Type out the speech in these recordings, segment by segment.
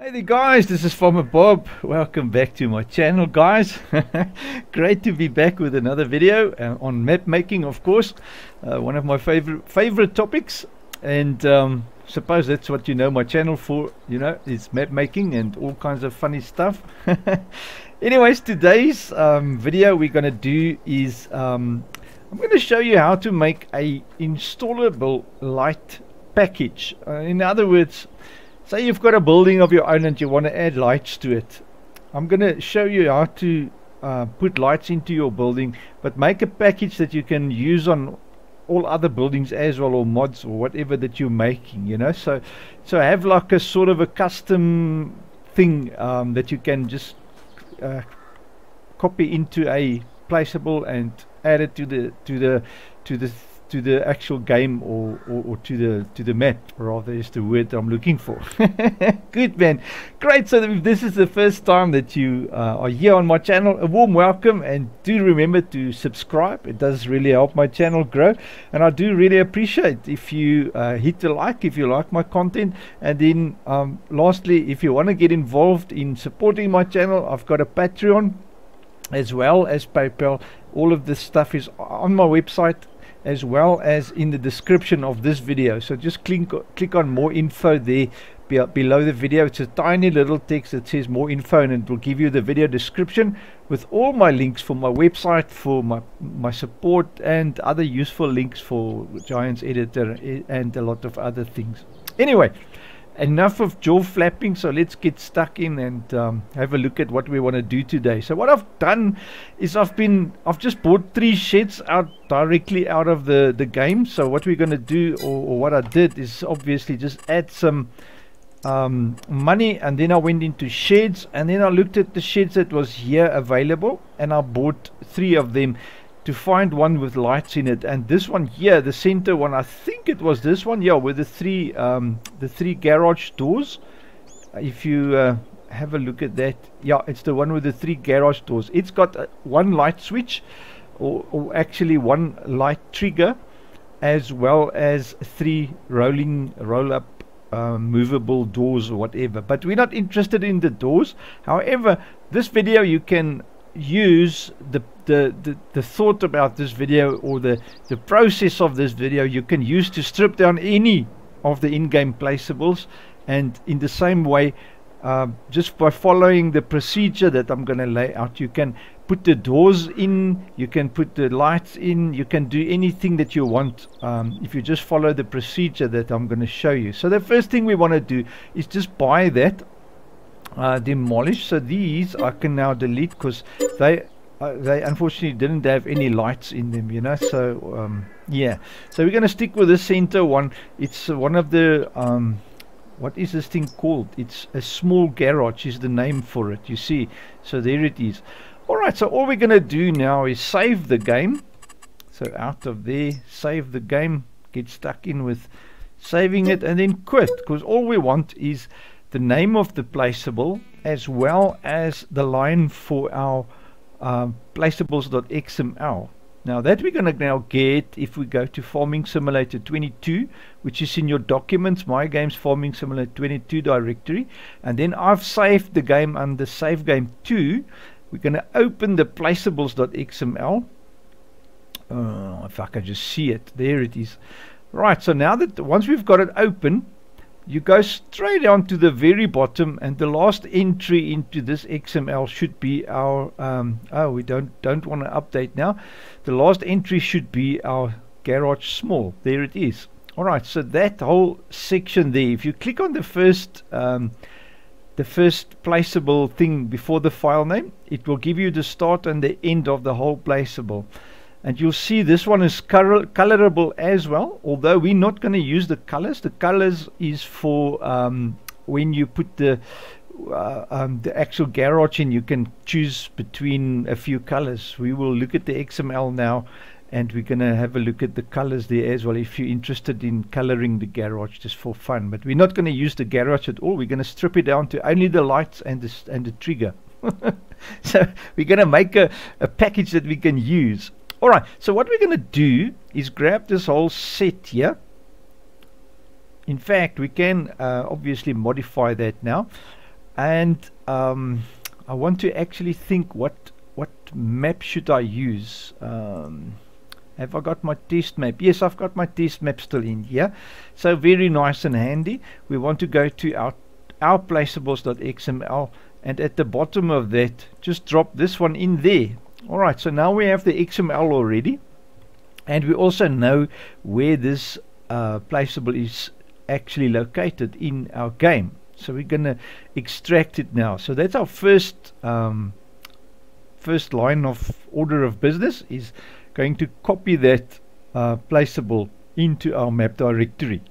Hey there guys, this is Farmer Bob. Welcome back to my channel guys. Great to be back with another video on map making, of course. One of my favorite topics, and suppose that's what you know my channel for, is map making and all kinds of funny stuff. Anyways, today's video we're going to do is I'm going to show you how to make a installable light package. In other words, say you've got a building of your own and you want to add lights to it. I'm going to show you how to put lights into your building, but make a package that you can use on all other buildings as well, or mods or whatever that you're making, so have like a sort of a custom thing that you can just copy into a placeable and add it to the actual game, or to the map, rather, is the word I'm looking for. Good man, great. So if this is the first time that you are here on my channel, a warm welcome, and do remember to subscribe. It does really help my channel grow, and I do really appreciate if you hit the like if you like my content. And then lastly, if you want to get involved in supporting my channel, I've got a Patreon as well as PayPal. All of this stuff is on my website as well as in the description of this video, so just click on more info there below the video. It's a tiny little text that says more info, and it will give you the video description with all my links for my website, for my support, and other useful links for Giants Editor and a lot of other things. Anyway, enough of jaw flapping, so let's get stuck in and have a look at what we want to do today. So what I've done is I've just bought 3 sheds directly out of the game. So what we're going to do, or what I did, is obviously just add some money, and then I went into sheds, and then I looked at the sheds that was here available, and I bought 3 of them to find one with lights in it. And this one here, the center one, I think it was this one, yeah, with the three garage doors. If you have a look at that, yeah, it's the one with the 3 garage doors. It's got one light switch, or actually one light trigger, as well as 3 roll up movable doors or whatever. But we're not interested in the doors. However, this video, you can use the thought about this video, or the process of this video, you can use to strip down any of the in-game placeables. And in the same way, just by following the procedure that I'm going to lay out, you can put the doors in, you can put the lights in, you can do anything that you want if you just follow the procedure that I'm going to show you. So the first thing we want to do is just buy that, demolish. So these I can now delete, because they unfortunately didn't have any lights in them, so yeah, so we're going to stick with the center one. It's one of the what is this thing called? It's a small garage is the name for it, you see. So there it is. Alright, so all we're going to do now is save the game. So out of there, save the game, get stuck in with saving it, and then quit, because all we want is the name of the placeable, as well as the line for our placeables.xml. Now that we're going to now get, if we go to Farming Simulator 22, which is in your documents, My Games Farming Simulator 22 directory, and then I've saved the game under Save Game 2. We're going to open the placeables.xml. If I can just see it, there it is. Right, so now that once we've got it open, you go straight down to the very bottom, and the last entry into this XML should be our we don't want to update now. The last entry should be our garage small. There it is. Alright, so that whole section there, if you click on the first placeable thing before the file name, it will give you the start and the end of the whole placeable. And you'll see this one is colorable as well, although we're not going to use the colors. The colors is for when you put the actual garage in, you can choose between a few colors. We will look at the XML now, and we're going to have a look at the colors there as well, if you're interested in coloring the garage just for fun. But we're not going to use the garage at all. We're going to strip it down to only the lights and the trigger. So we're going to make a package that we can use. Alright, so what we're going to do is grab this whole set here. In fact, we can obviously modify that now. and I want to actually think what map should I use. Have I got my test map? Yes, I've got my test map still in here. So very nice and handy. We want to go to our placeables.xml, and at the bottom of that, just drop this one in there. Alright, so now we have the XML already, and we also know where this placeable is actually located in our game. So we're going to extract it now. So that's our first line of order of business, is going to copy that placeable into our map directory.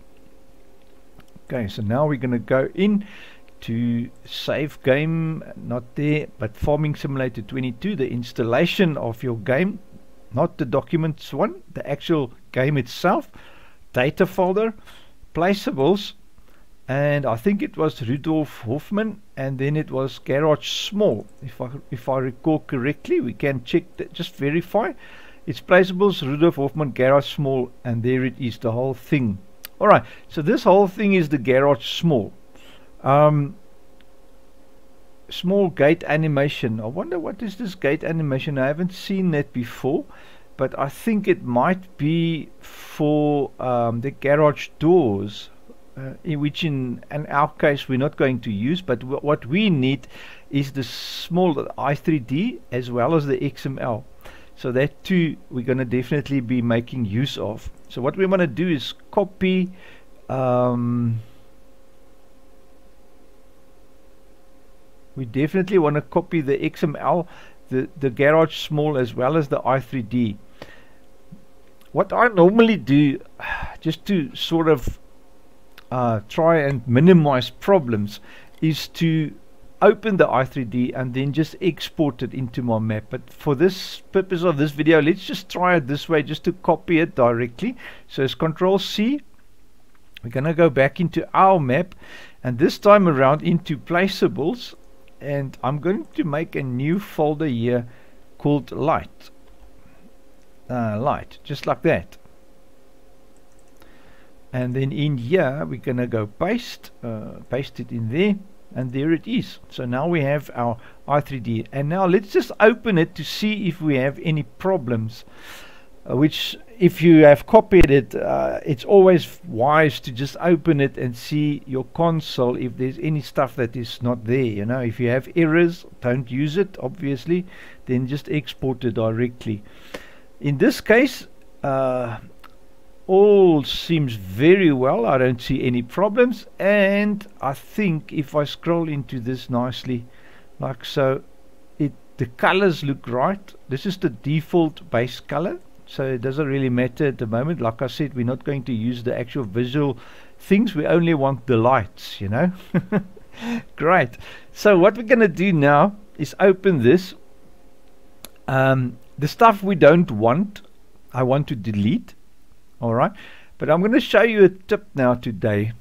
Okay, so now we're going to go in to save game, not there, but Farming Simulator 22, the installation of your game, not the documents one, the actual game itself, data folder, placeables, and I think it was Rudolf Hoffman, and then it was Garage Small, if I recall correctly. We can check that, just verify. It's placeables, Rudolf Hoffman, Garage Small, and there it is, the whole thing. Alright, so this whole thing is the Garage Small. Small gate animation. I wonder what is this gate animation. I haven't seen that before, but I think it might be for the garage doors, which in our case we're not going to use, but what we need is the small i3D as well as the XML. So that too we're going to definitely be making use of. So what we want to do is copy we definitely want to copy the XML, the garage small, as well as the i3D. What I normally do, just to sort of try and minimize problems, is to open the i3D and then just export it into my map. But for this purpose of this video, let's just try it this way, just to copy it directly. So it's Control C. We're going to go back into our map, and this time around into placeables, and I'm going to make a new folder here called light, just like that. And then in here we're going to go paste it in there, and there it is. So now we have our i3D, and now let's just open it to see if we have any problems, which if you have copied it, it's always wise to just open it and see your console if there's any stuff that is not there. You know, if you have errors, don't use it, obviously, then just export it directly. In this case, all seems very well. I don't see any problems, and I think if I scroll into this nicely like so, the colors look right. This is the default base color, so it doesn't really matter at the moment. Like I said, we're not going to use the actual visual things, we only want the lights, you know. Great. So what we're going to do now is open this. The stuff we don't want, I want to delete. Alright, but I'm going to show you a tip now today.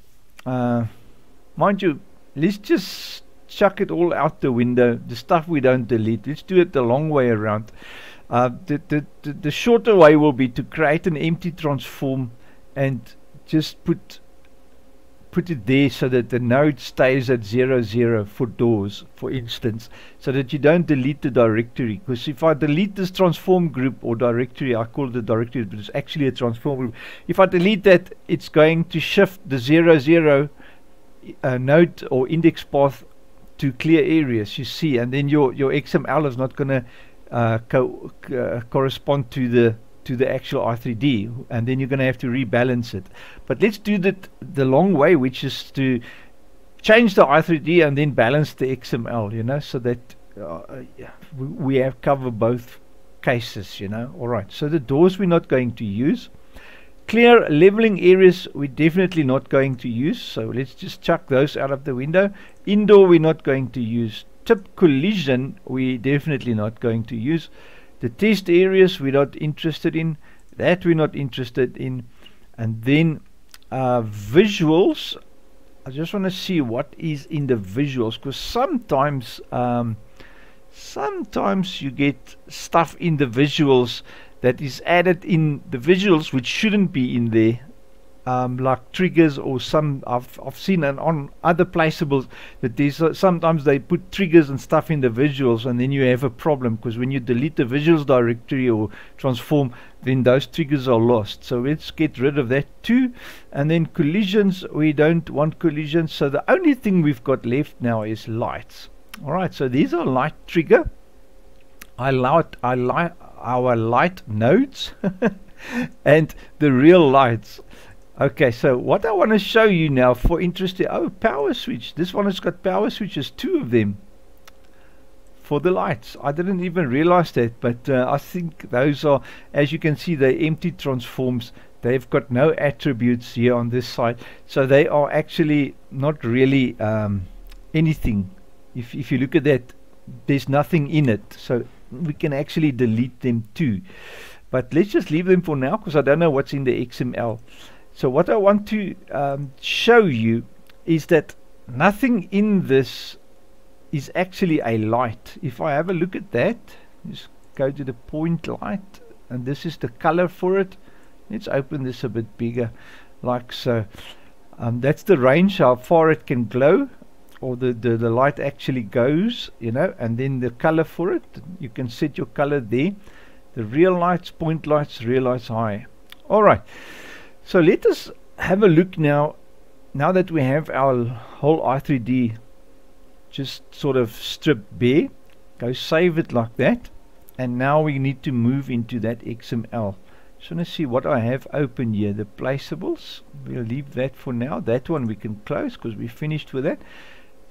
Mind you, let's just chuck it all out the window, the stuff we don't delete. Let's do it the long way around. The shorter way will be to create an empty transform and just put it there so that the node stays at 0, 0 for doors, for instance, so that you don't delete the directory. Because if I delete this transform group or directory, I call it a directory, but it's actually a transform group. If I delete that, it's going to shift the 0, 0 node or index path to clear areas, you see, and then your XML is not going to correspond to the actual i3D, and then you're going to have to rebalance it. But let's do that the long way, which is to change the i3D and then balance the XML, you know, so that we have covered both cases, you know. Alright, so the doors we're not going to use. Clear leveling areas we're definitely not going to use, so let's just chuck those out of the window. Indoor we're not going to use. Tip collision we're definitely not going to use. The test areas we're not interested in, that we're not interested in. And then visuals, I just want to see what is in the visuals, because sometimes you get stuff in the visuals that is added in the visuals which shouldn't be in there. like triggers, or some I've seen on other placeables that there's sometimes they put triggers and stuff in the visuals, and then you have a problem, because when you delete the visuals directory or transform, then those triggers are lost. So let's get rid of that too. And then collisions, we don't want collisions, so the only thing we've got left now is lights. Alright, so these are light trigger, our light nodes and the real lights. Okay, so what I want to show you now for interesting, power switch. This one has got power switches, 2 of them for the lights. I didn't even realize that, but I think those are, as you can see, the empty transforms. They've got no attributes here on this side, so they are actually not really anything. If you look at that, there's nothing in it, so we can actually delete them too. But let's just leave them for now, because I don't know what's in the XML. So what I want to show you is that nothing in this is actually a light. If I have a look at that, just go to the point light, and this is the color for it. Let's open this a bit bigger, like so. That's the range, how far it can glow, or the light actually goes, you know, and then the color for it. You can set your color there. The real lights, point lights, real lights, high. Alright. So let us have a look now that we have our whole i3D just sort of stripped bare. Go save it like that, and now we need to move into that XML. Just want to see what I have open here. The placeables, we'll leave that for now. That one we can close because we finished with that.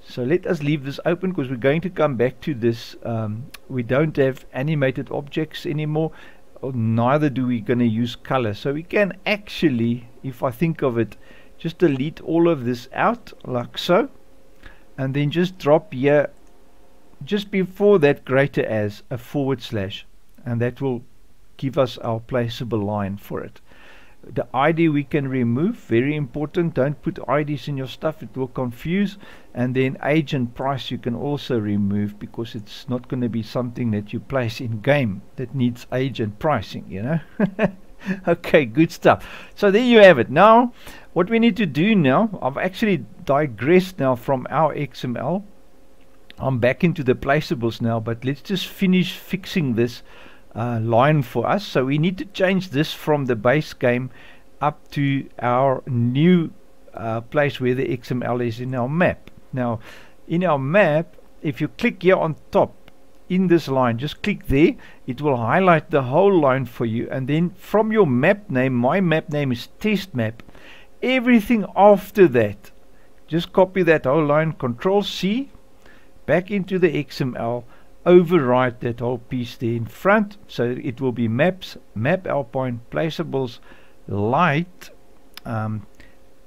So let us leave this open, because we're going to come back to this. We don't have animated objects anymore, neither do we going to use color. So we can actually, if I think of it, just delete all of this out like so, and then just drop here just before that greater as a /, and that will give us our placeable line for it. The ID we can remove, very important. Don't put IDs in your stuff, it will confuse. And then age and price you can also remove, because it's not going to be something that you place in game that needs age and pricing, you know. Okay, good stuff. So there you have it. Now what we need to do now, I've actually digressed now from our XML. I'm back into the placeables now, but let's just finish fixing this line for us. So we need to change this from the base game up to our new place where the XML is in our map. Now in our map, if you click here on top in this line, just click there, it will highlight the whole line for you, and then from your map name, my map name is test map, everything after that, just copy that whole line, Control C, back into the XML, overwrite that whole piece there in front, so it will be maps, map alpine, placeables, light, and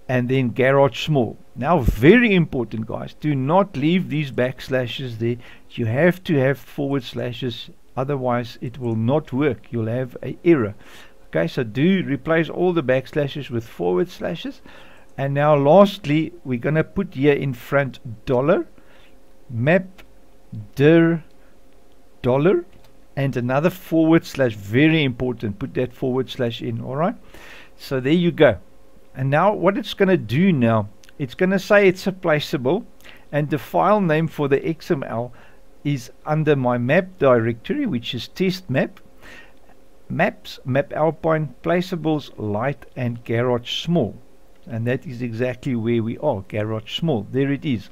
then garage small. Now very important, guys, do not leave these backslashes there. You have to have /, otherwise it will not work, you'll have an error. Okay, so do replace all the backslashes with /. And now lastly, we're going to put here in front $ map dir $, and another /, very important, put that / in. Alright, so there you go. And now what it's going to do now, it's going to say it's a placeable, and the file name for the XML is under my map directory, which is test map, maps, map alpine, placeables, light, and garage small. And that is exactly where we are, garage small. There it is.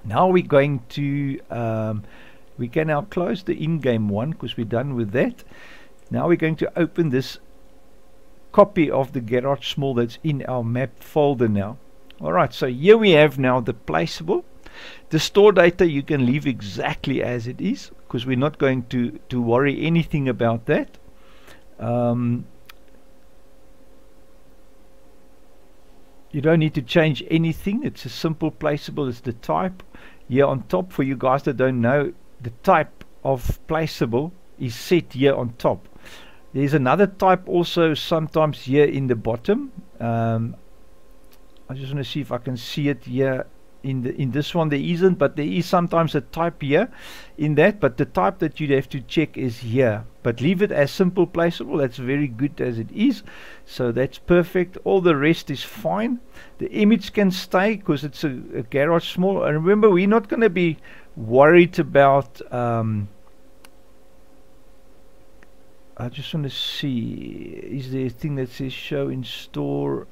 Now we're going to we can now close the in-game one, because we're done with that. Now we're going to open this copy of the garage small that's in our map folder now. Alright, so here we have now the placeable. The store data you can leave exactly as it is, because we're not going to worry anything about that. You don't need to change anything. It's a simple placeable. It's the type here on top. For you guys that don't know, the type of placeable is set here on top. There's another type also sometimes here in the bottom. I just want to see if I can see it here in this one there isn't, but there is sometimes a type here in that, but the type that you'd have to check is here. But leave it as simple placeable. That's very good as it is, so that's perfect. All the rest is fine. The image can stay because it's a garage small. And remember, we're not going to be worried about I just want to see, is there a thing that says show in store?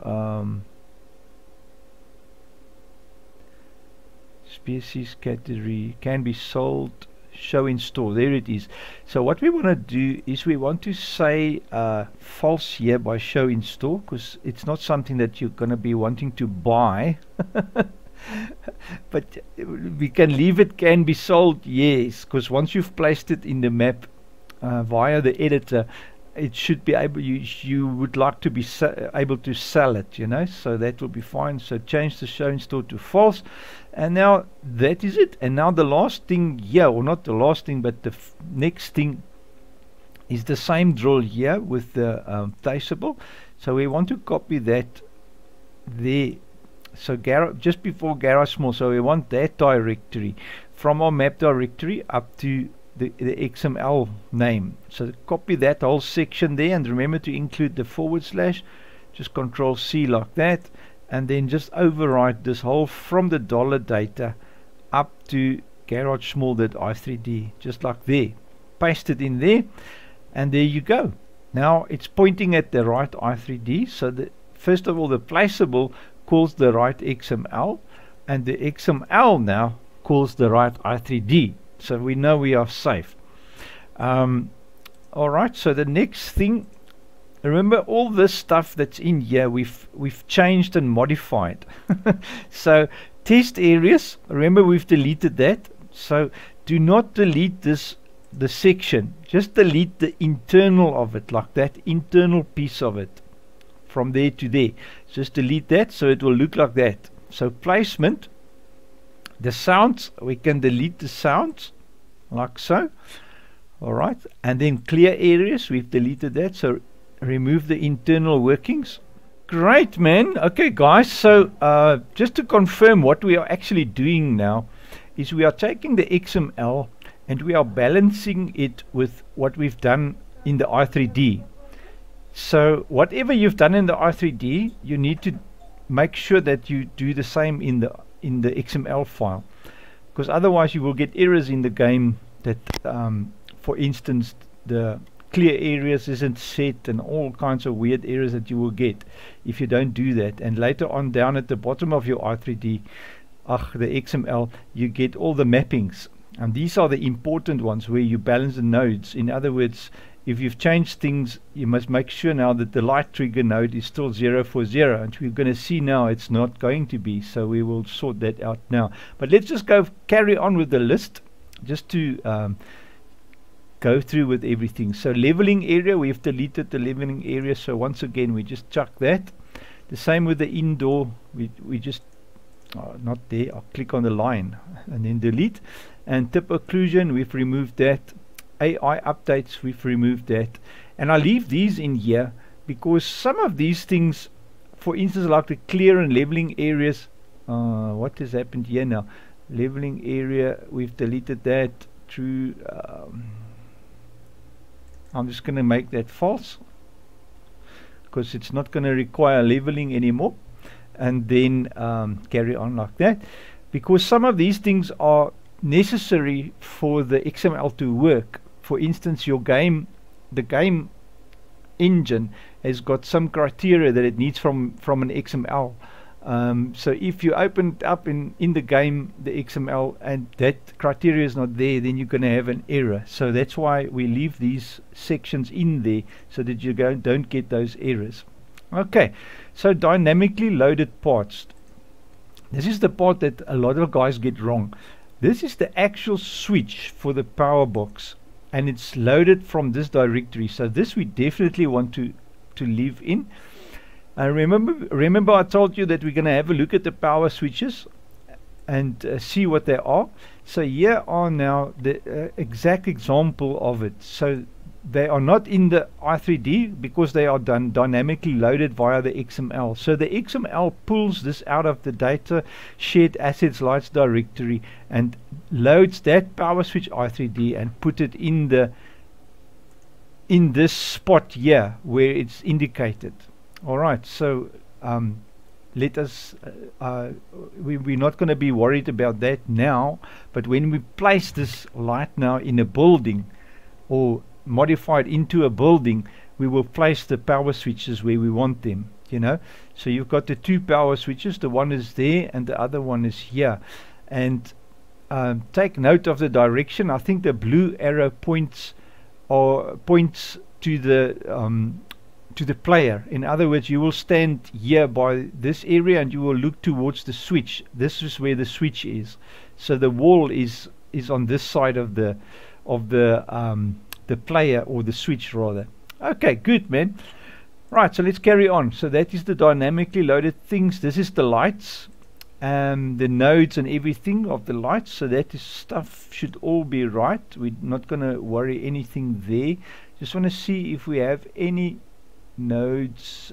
Species category can be sold, show in store, there it is. So what we want to do is we want to say false here by show in store, because it's not something that you're going to be wanting to buy. But we can leave it can be sold, yes, because once you've placed it in the map via the editor, it should be able, you would like to be able to sell it, you know, so that will be fine. So change the show in store to false, and now that is it. And now the last thing here, or not the last thing, but the next thing is the same drill here with the placeable. So we want to copy that there. So just before garage small, so we want that directory from our map directory up to the XML name. So copy that whole section there, and remember to include the /, just Control C like that, and then just overwrite this whole from the $data up to garage small.i3d, just like there. Paste it in there, and there you go. Now it's pointing at the right i3d. So the first of all, the placeable calls the right XML, and the XML now calls the right i3d. So we know we are safe. Alright, so the next thing, remember all this stuff that's in here we've changed and modified. So test areas, remember we've deleted that. So do not delete the section, just delete the internal of it, like that internal piece of it from there to there. Just delete that, so it will look like that. So placement, the sounds, we can delete the sounds like so. Alright, and then clear areas, we've deleted that, so remove the internal workings. Great, man. Okay guys, so just to confirm, what we are actually doing now is we are taking the XML and we are balancing it with what we've done in the i3D. So whatever you've done in the i3D, you need to make sure that you do the same in the XML file, because otherwise you will get errors in the game that for instance the clear areas isn't set, and all kinds of weird errors that you will get if you don't do that. And later on down at the bottom of your i3D, the XML, you get all the mappings, and these are the important ones where you balance the nodes. In other words, if you've changed things, you must make sure now that the light trigger node is still 040, and we're going to see now it's not going to be, so we will sort that out now. But let's just carry on with the list, just to go through with everything. So leveling area, we've deleted the leveling area, so once again we just chuck that. The same with the indoor, we just not there, I'll click on the line and then delete. And tip occlusion, we've removed that. AI updates, we've removed that. And I leave these in here because some of these things, for instance, like the clear and leveling areas, what has happened here now? Leveling area, we've deleted that through I'm just going to make that false, because it's not going to require leveling anymore. And then carry on like that, because some of these things are necessary for the XML to work. For instance, your game, the game engine has got some criteria that it needs from an XML. So if you open it up in the game, the XML, and that criteria is not there, then you're going to have an error. So that's why we leave these sections in there, so that you don't get those errors. Okay, so dynamically loaded parts. This is the part that a lot of guys get wrong. This is the actual switch for the power box, and it's loaded from this directory. So this we definitely want to leave in. Remember I told you that we're going to have a look at the power switches and see what they are. So here are now the exact example of it. So they are not in the i3D because they are done dynamically loaded via the XML. So the XML pulls this out of the data shared assets lights directory and loads that power switch i3D and put it in this spot here where it's indicated. Alright, so let us we're not going to be worried about that now, but when we place this light now in a building or modified into a building, we will place the power switches where we want them, you know. So you've got the two power switches, the one is there and the other one is here. And take note of the direction. I think the blue arrow points to the player. In other words, you will stand here by this area and you will look towards the switch. This is where the switch is. So the wall is on this side of the player, or the switch rather. Okay, good, man. Right, so let's carry on. So that is the dynamically loaded things. This is the lights and the nodes and everything of the lights. So that is stuff should all be right. We're not going to worry anything there. Just want to see if we have any nodes.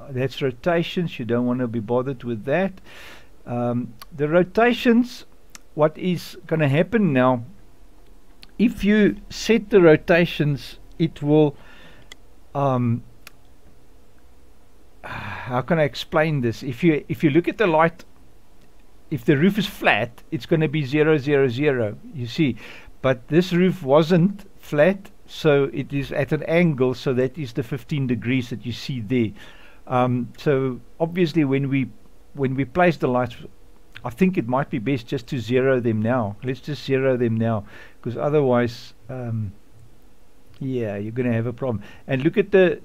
That's rotations. You don't want to be bothered with that. The rotations, what is going to happen now, if you set the rotations, it will how can I explain this? If you look at the light, if the roof is flat, it's going to be 0 0 0, you see, but this roof wasn't flat, so it is at an angle, so that is the 15 degrees that you see there. So obviously when we place the lights, I think it might be best just to zero them now. Let's just zero them now, because otherwise yeah, you're going to have a problem. And look at the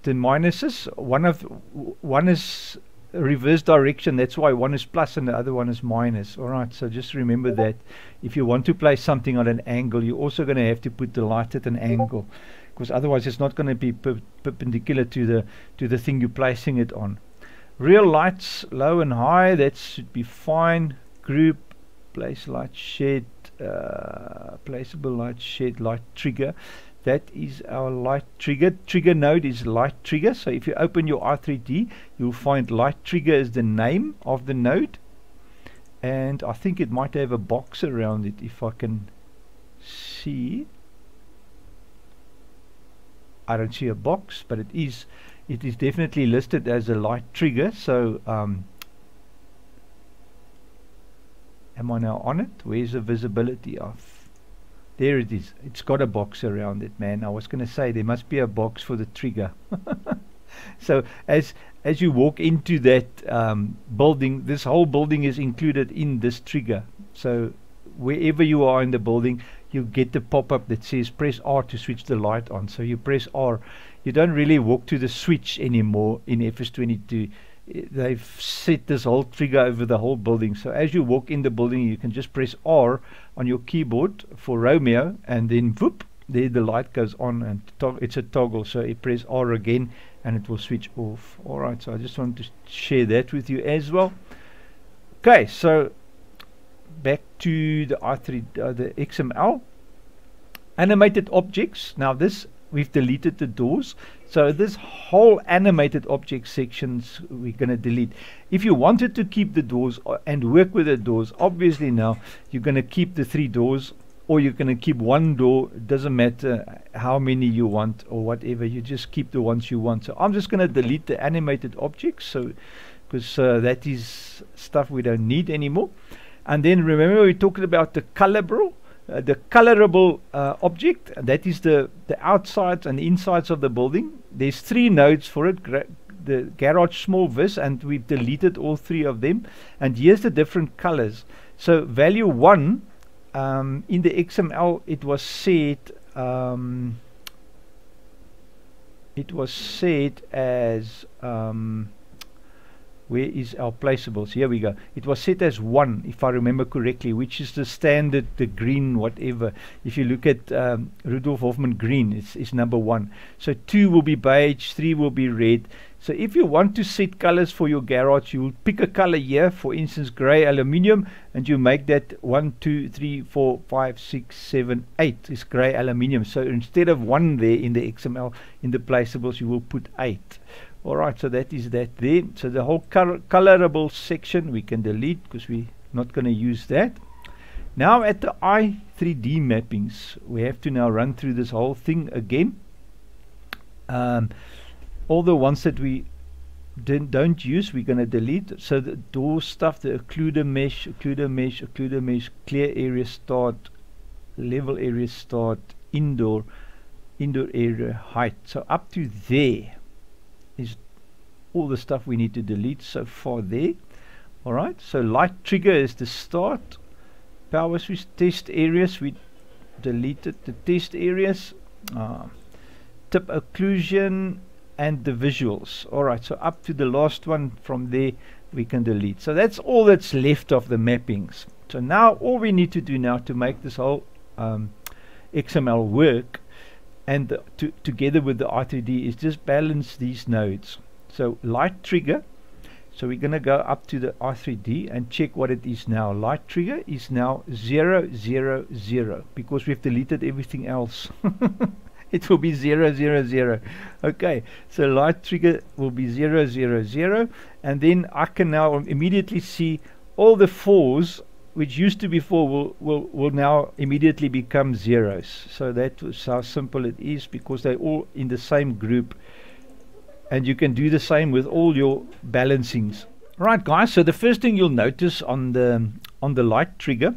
minuses. One is reverse direction, that's why one is plus and the other one is minus. Alright, so just remember that if you want to place something on an angle, you're also going to have to put the light at an angle, because otherwise it's not going to be perpendicular to the thing you're placing it on. Real lights, low and high, that should be fine. Group, place light shed, placeable light shed, light trigger. That is our light trigger. Trigger node is light trigger. So if you open your i3D, you'll find light trigger is the name of the node. And I think it might have a box around it if I can see. I don't see a box, but it is definitely listed as a light trigger. So am I now on it? Where's the visibility of? There it is. It's got a box around it, man. I was going to say there must be a box for the trigger. So as you walk into that building, this whole building is included in this trigger. So wherever you are in the building, you get the pop-up that says press R to switch the light on. So you press R. You don't really walk to the switch anymore in FS22. They've set this whole trigger over the whole building. So as you walk in the building, you can just press R on your keyboard for Romeo, and then whoop, there the light goes on, and it's a toggle. So you press R again and it will switch off. Alright, so I just wanted to share that with you as well. Okay, so back to the the XML. Animated objects. Now this, we've deleted the doors, so this whole animated object sections we're going to delete. If you wanted to keep the doors and work with the doors, obviously now you're going to keep the 3 doors, or you're going to keep one door. It doesn't matter how many you want or whatever, you just keep the ones you want. So I'm just going to delete the animated objects, so because that is stuff we don't need anymore. And then remember we talked about the colorable object, and that is the outsides and the insides of the building. There's 3 nodes for it, the garage, small vis, and we've deleted all 3 of them. And here's the different colors. So value 1 in the XML, it was set as where is our placeables? Here we go. It was set as 1, if I remember correctly, which is the standard, the green, whatever. If you look at Rudolf Hoffman green, it's number 1. So 2 will be beige, 3 will be red, So if you want to set colors for your garage, you will pick a color here, for instance gray aluminium, and you make that 1 2 3 4 5 6 7 8 is gray aluminium. So instead of 1 there in the XML, in the placeables, you will put 8. Alright, so that is that there. So the whole colorable section we can delete because we're not going to use that. Now at the i3D mappings, we have to now run through this whole thing again. All the ones that we don't use, we're going to delete. So the door stuff, the occluder mesh, clear area start, level area start, indoor area height. So up to there is all the stuff we need to delete so far there. Alright, so light trigger is the start. Power switch test areas, we deleted the test areas. Tip occlusion and the visuals. Alright, so up to the last one from there we can delete. So that's all that's left of the mappings. So now all we need to do now to make this whole XML work and together with the i3D is just balance these nodes. So light trigger, so we're going to go up to the i3D and check what it is now. Light trigger is now 0 0 0 because we've deleted everything else. It will be 0 0 0. Okay, so light trigger will be 0 0 0, and then I can now immediately see all the 4s which used to be 4 will now immediately become zeros. So that was how simple it is, because they're all in the same group, and you can do the same with all your balancings. Right guys, so the first thing you'll notice on the light trigger,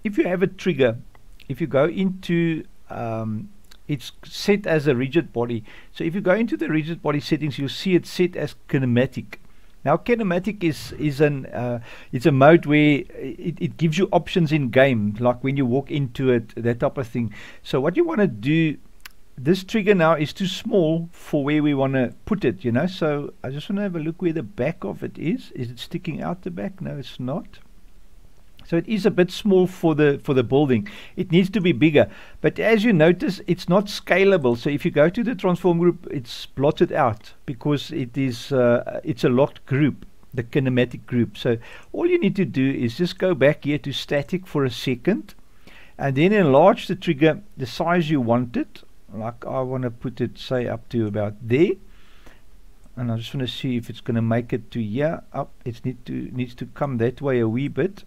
if you have a trigger, if you go into it's set as a rigid body. So if you go into the rigid body settings, you'll see it set as kinematic. Now kinematic is it's a mode where it gives you options in game, like when you walk into it, that type of thing. So what you want to do, this trigger now is too small for where we want to put it, you know. So I just want to have a look where the back of it is. Is it sticking out the back? No, it's not. So it is a bit small for the building. It needs to be bigger. But as you notice, it's not scalable. So if you go to the transform group, it's blotted out because it is it's a locked group, the kinematic group. So all you need to do is just go back here to static for a second, and then enlarge the trigger the size you want it. Like I want to put it, say, up to about there. And I just want to see if it's going to make it to here. Up, it needs to come that way a wee bit.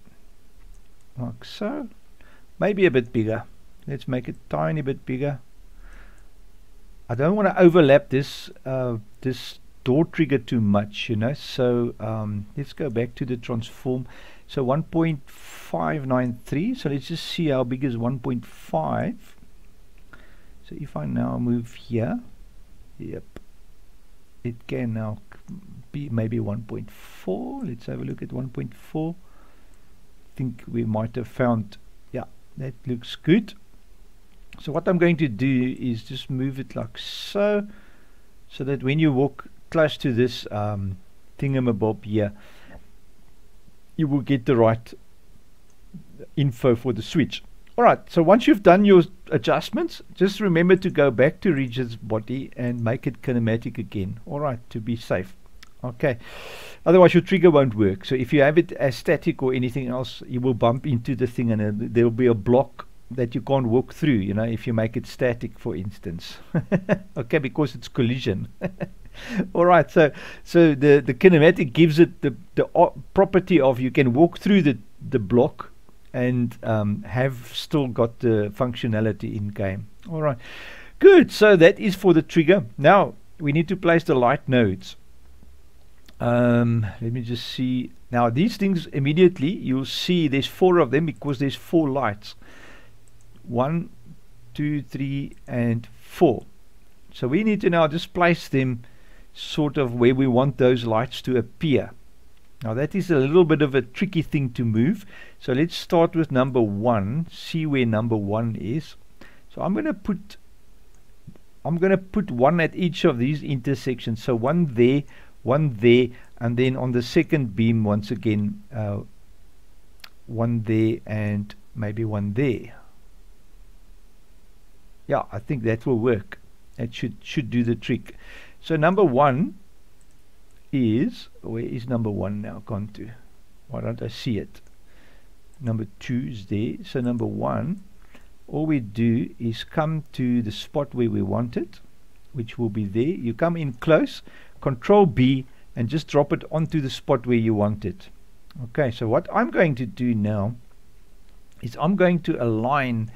Like so, maybe a bit bigger. Let's make it tiny bit bigger. I don't want to overlap this this door trigger too much, you know. So let's go back to the transform. So 1.593. So let's just see how big is 1.5. So if I now move here, yep, it can now be maybe 1.4. Let's have a look at 1.4. Think we might have found, yeah, that looks good. So what I'm going to do is just move it like so, so that when you walk close to this thingamabob here, you will get the right info for the switch. Alright, so once you've done your adjustments, just remember to go back to rigid body and make it kinematic again. Alright, to be safe. Okay, otherwise your trigger won't work. So if you have it as static or anything else, you will bump into the thing, and there will be a block that you can't walk through, you know, if you make it static, for instance. Okay, because it's collision. Alright, so the kinematic gives it the property of you can walk through the block and have still got the functionality in game. Alright, good. So that is for the trigger. Now we need to place the light nodes. Let me just see. Now these things, immediately you'll see there's 4 of them because there's 4 lights. 1, 2, 3 and 4. So we need to now just place them sort of where we want those lights to appear. Now that is a little bit of a tricky thing to move. So let's start with number 1, see where number 1 is. So I'm going to put 1 at each of these intersections. So 1 there, 1 there, and then on the second beam once again 1 there and maybe 1 there. Yeah, I think that will work. That should do the trick. So number 1 is, where is number 1 now gone to? Why don't I see it? Number 2 is there. So number 1, all we do is come to the spot where we want it, which will be there. You come in close, Control B, and just drop it onto the spot where you want it. Okay, so what I'm going to do now is I'm going to align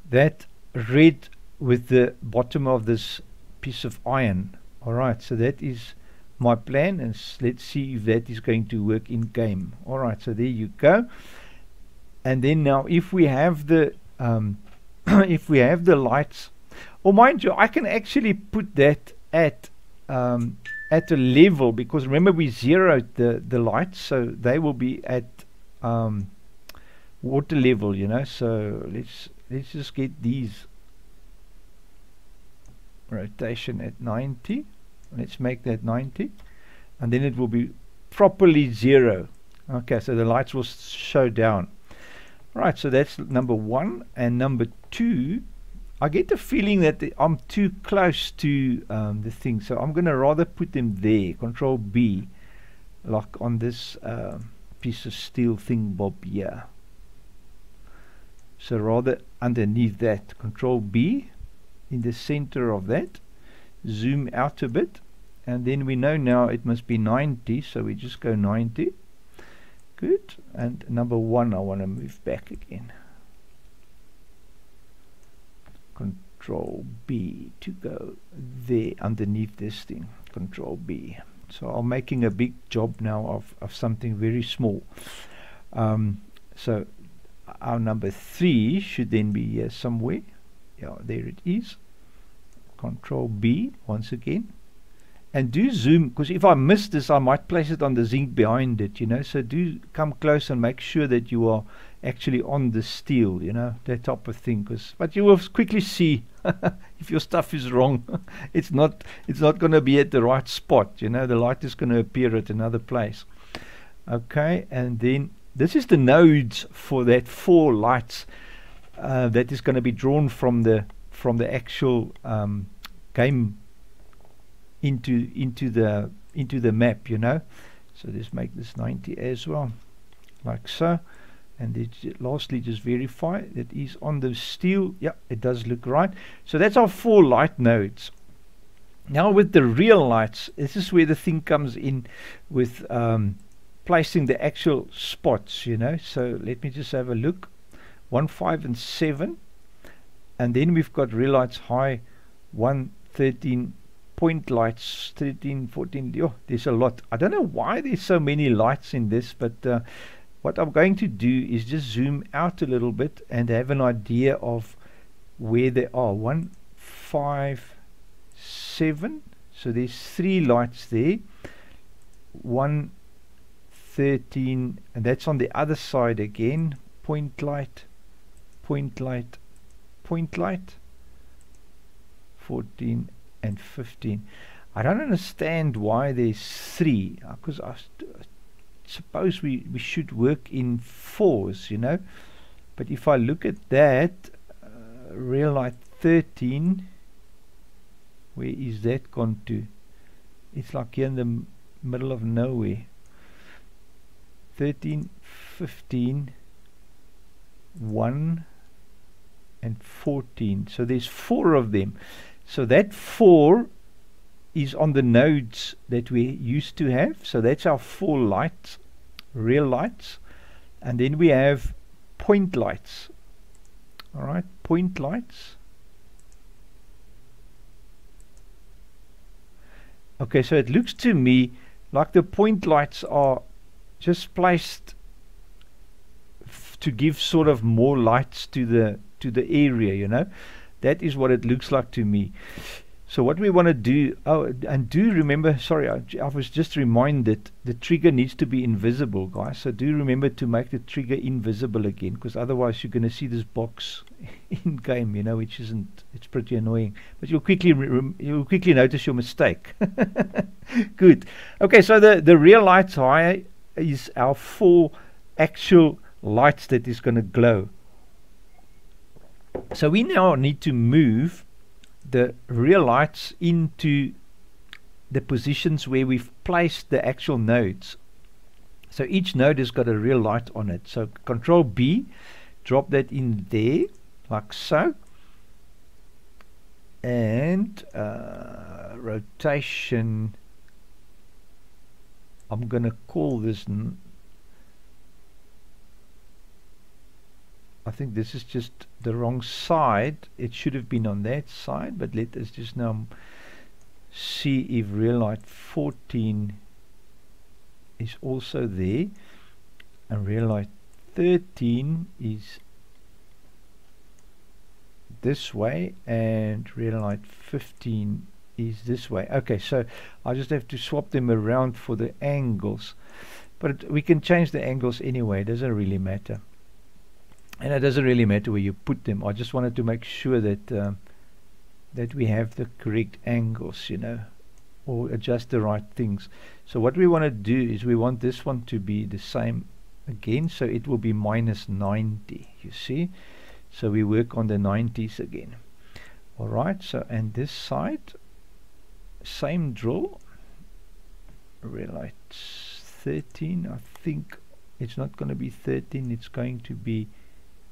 that red with the bottom of this piece of iron. Alright, so that is my plan, and let's see if that is going to work in game. Alright, so there you go. And then now if we have the if we have the lights, or mind you, I can actually put that at a level, because remember we zeroed the lights, so they will be at water level, you know. So let's just get these rotation at 90. Let's make that 90, and then it will be properly 0. Okay, so the lights will show down. Right, so that's number 1. And number 2, I get the feeling that I'm too close to the thing, so I'm going to rather put them there. Control B, like on this piece of steel thing bob here. So rather underneath that, Control B in the center of that, zoom out a bit, and then we know now it must be 90, so we just go 90. Good. And number 1 I want to move back again. Control B to go there underneath this thing. Control B. So I'm making a big job now of something very small. So our number 3 should then be here somewhere. Yeah, there it is. Control B once again. And do zoom, because if I miss this, I might place it on the zinc behind it, you know. So do come close and make sure that you are actually on the steel, you know, that type of thing. But you will quickly see if your stuff is wrong. It's not going to be at the right spot, you know. The light is going to appear at another place. Okay, and then this is the nodes for that 4 lights that is going to be drawn from the actual game into the map, you know. So let's make this 90 as well, like so. And then lastly, just verify that is on the steel. Yeah, it does look right. So that's our 4 light nodes. Now with the real lights, this is where the thing comes in with placing the actual spots, you know. So let me just have a look. 1, 5 and 7, and then we've got real lights high, 1, 13, point lights 13, 14. Oh, there's a lot. I don't know why there's so many lights in this, but what I'm going to do is just zoom out a little bit and have an idea of where they are. 1, 5, 7. So there's 3 lights there. 1, 13, and that's on the other side again. Point light, point light, point light. 14 and 15. I don't understand why there's 3, because I suppose we should work in 4s, you know. But if I look at that, real light 13, where is that gone to? It's like here in the middle of nowhere. 13, 15, 1 and 14. So there's 4 of them. So that 4 is on the nodes that we used to have. So that's our 4 lights, real lights. And then we have point lights. Alright, point lights. Okay, so it looks to me like the point lights are just placed to give sort of more lights to the area, you know. That is what it looks like to me. So what we want to do, oh, and do remember, sorry, I was just reminded, the trigger needs to be invisible, guys. So do remember to make the trigger invisible again, because otherwise you're going to see this box in game, you know, which isn't, it's pretty annoying. But you'll quickly notice your mistake. Good. Okay, so the real lights high is our 4 actual lights that is going to glow. So we now need to move the real lights into the positions where we've placed the actual nodes. So each node has got a real light on it. So Control B, drop that in there, like so. And rotation, I'm going to call this, I think this is just the wrong side. It should have been on that side, but let us just now see if real light 14 is also there, and real light 13 is this way, and real light 15 is this way. Okay, so I just have to swap them around for the angles, but we can change the angles anyway. It doesn't really matter, and it doesn't really matter where you put them. I just wanted to make sure that that we have the correct angles, you know, or adjust the right things. So what we want to do is we want this one to be the same again, so it will be minus 90, you see. So we work on the 90s again. Alright, so and this side, same drill, real light 13, I think it's not going to be 13, it's going to be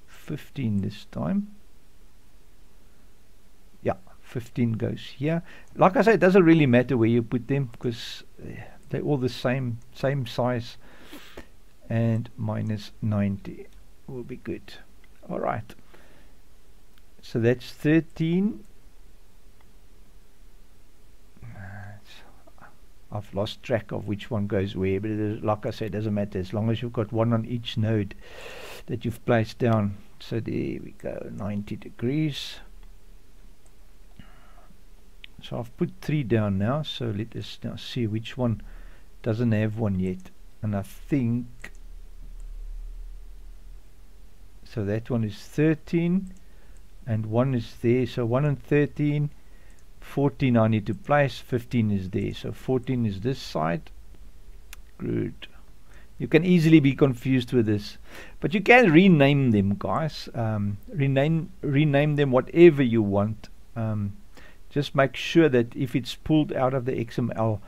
15 this time. Yeah, 15 goes here. Like I say, it doesn't really matter where you put them, because they're all the same size, and minus 90 will be good. Alright, so that's 13. I've lost track of which one goes where, but like I said, it doesn't matter as long as you've got one on each node that you've placed down. So there we go, 90 degrees. So I've put 3 down now, so let us now see which one doesn't have one yet. And I think, so that one is 13, and 1 is there, so 1 and 13, 14 I need to place, 15 is there, so 14 is this side. Good. You can easily be confused with this, but you can rename them, guys. Rename them whatever you want. Just make sure that if it's pulled out of the XML,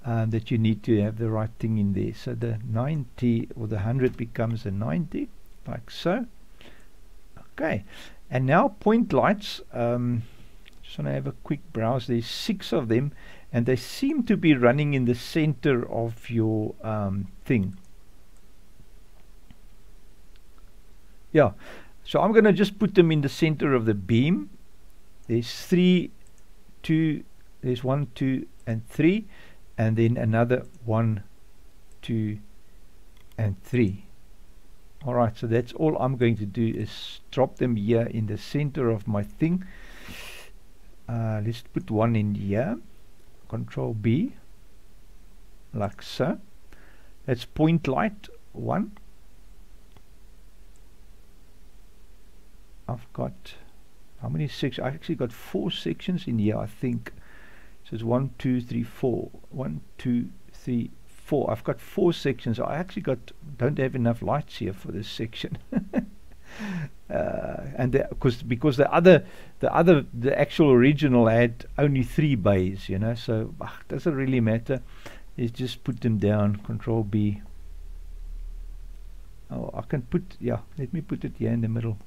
that you need to have the right thing in there. So the 90 or the 100 becomes a 90, like so. Okay, and now point lights. Just want to have a quick browse. There's 6 of them, and they seem to be running in the center of your thing. Yeah, so I'm going to just put them in the center of the beam. There's 3, 2, there's 1, 2, and 3, and then another 1, 2, and 3. Alright, so that's all I'm going to do is drop them here in the center of my thing. Let's put one in here. Control B, like so. That's point light 1. I've got how many sections? I actually got 4 sections in here, I think. So it's 1, 2, 3, 4. 1, 2, 3, 4. I've got 4 sections. I actually don't have enough lights here for this section. And because the actual original had only 3 bays, you know, so it doesn't really matter. Let's just put them down. Control B. Oh, I can put, yeah, let me put it here in the middle,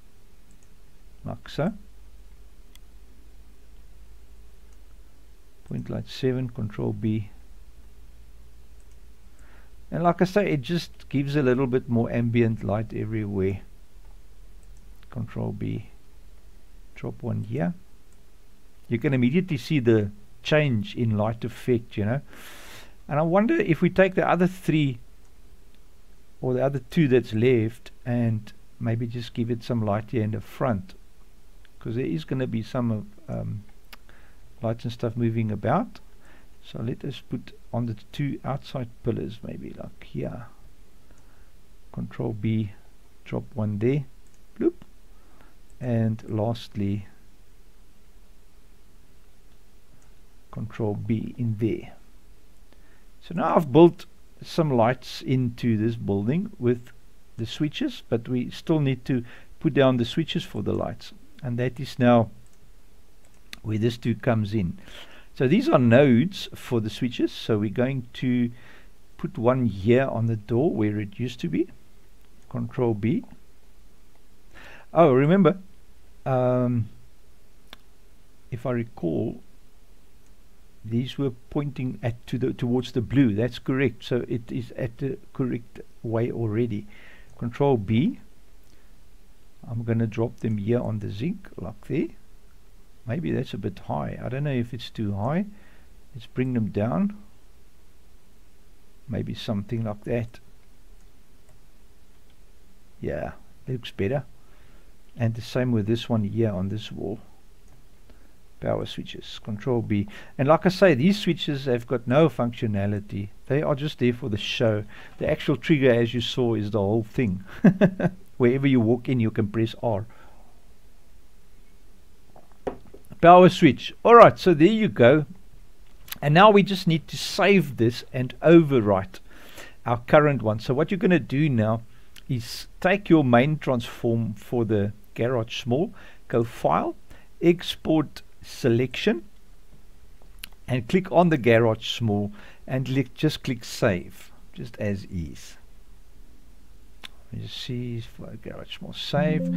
like so. Point light 7, Control B. And like I say, it just gives a little bit more ambient light everywhere. Control B. Drop one here. You can immediately see the change in light effect, you know. And I wonder if we take the other 3 or the other 2 that's left and maybe just give it some light here in the front, because there is going to be some lights and stuff moving about. So let us put on the 2 outside pillars, maybe like here. Control B, drop one there. Bloop. And lastly, Control B in there. So now I've built some lights into this building with the switches, but we still need to put down the switches for the lights, and that is now where this 2 comes in. So these are nodes for the switches. So we're going to put one here on the door where it used to be. Control B. Oh, remember, if I recall, these were pointing at towards the blue. That's correct. So it is at the correct way already. Control B. I'm going to drop them here on the zinc, like there. Maybe that's a bit high. I don't know if it's too high. Let's bring them down. Maybe something like that. Yeah, looks better. And the same with this one here on this wall. Power switches. Control B. And like I say, these switches have got no functionality. They are just there for the show. The actual trigger, as you saw, is the whole thing. Wherever you walk in, you can press R. Power switch. Alright, so there you go. And now we just need to save this and overwrite our current one. So what you're going to do now is take your main transform for the Garage Small, go File, Export Selection, and click on the Garage Small and just click Save, just as is. You see, for Garage Small, save.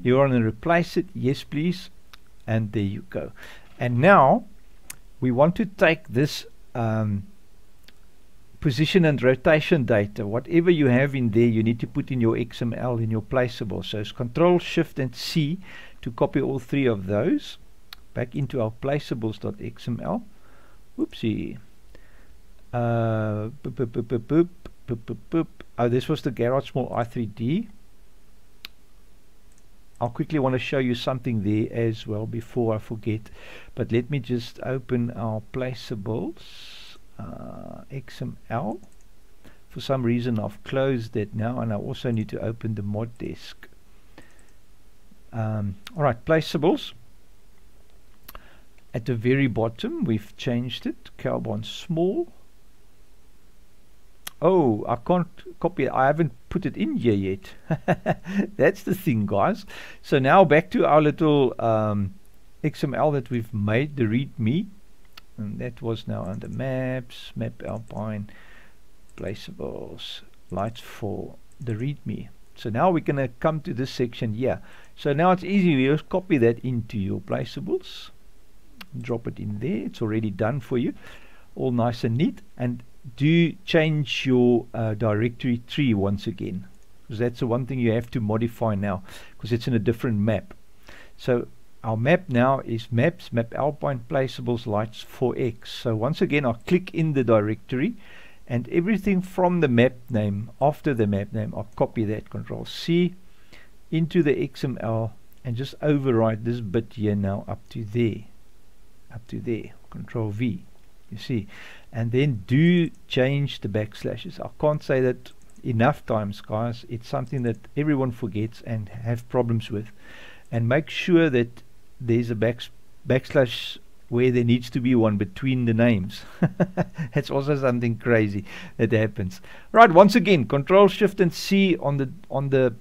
You want to replace it? Yes, please. And there you go. And now we want to take this position and rotation data. Whatever you have in there, you need to put in your XML, in your placeable. So it's Control Shift and C to copy all three of those back into our placeables.xml. Whoopsie. Oh, this was the Garage Small i3D. I'll quickly want to show you something there as well before I forget. But let me just open our placeables XML. For some reason I've closed that now, and I also need to open the mod desk. Alright, placeables. At the very bottom we've changed it, Carbon Small. Oh, I can't copy it. I haven't put it in here yet. That's the thing, guys. So now back to our little XML that we've made, the README. And that was now under Maps, Map Alpine, Placeables, Lights for the README. So now we're going to come to this section here. So now it's easy. You just copy that into your Placeables. Drop it in there. It's already done for you. All nice and neat. And do change your directory tree once again, because that's the one thing you have to modify now, because it's in a different map. So our map now is Maps, Map Alpine, Placeables, Lights 4X. So once again I'll click in the directory, and everything from the map name, after the map name, I'll copy that, Control C into the XML, and just overwrite this bit here now up to there, Control V, you see. And then do change the backslashes. I can't say that enough times, guys. It's something that everyone forgets and have problems with. And make sure that there's a backslash where there needs to be one between the names. That's also something crazy that happens. Right, once again, Control Shift and C on the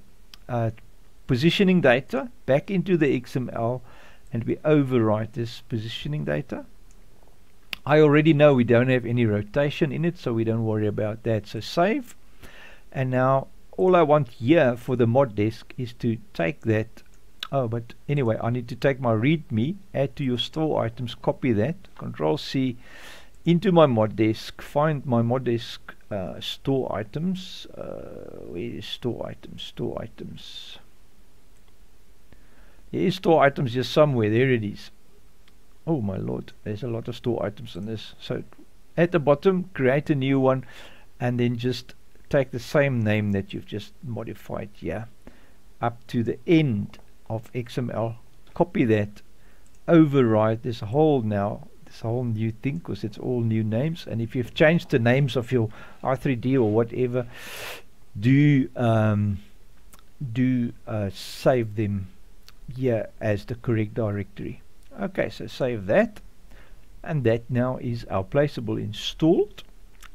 positioning data back into the XML, and we overwrite this positioning data. I already know we don't have any rotation in it, so we don't worry about that. So save. And now all I want here for the mod desk is to take that. Oh, but anyway, I need to take my README, add to your store items, copy that, Control C into my mod desk, find my mod desk store items. Where is store items? Store items. There is store items here somewhere. There it is. Oh my lord, there's a lot of store items on this. So at the bottom, create a new one, and then just take the same name that you've just modified here up to the end of XML, copy that, override this whole new thing, because it's all new names. And if you've changed the names of your R3D or whatever, do save them here as the correct directory. Okay, so save that, and that now is our placeable installed.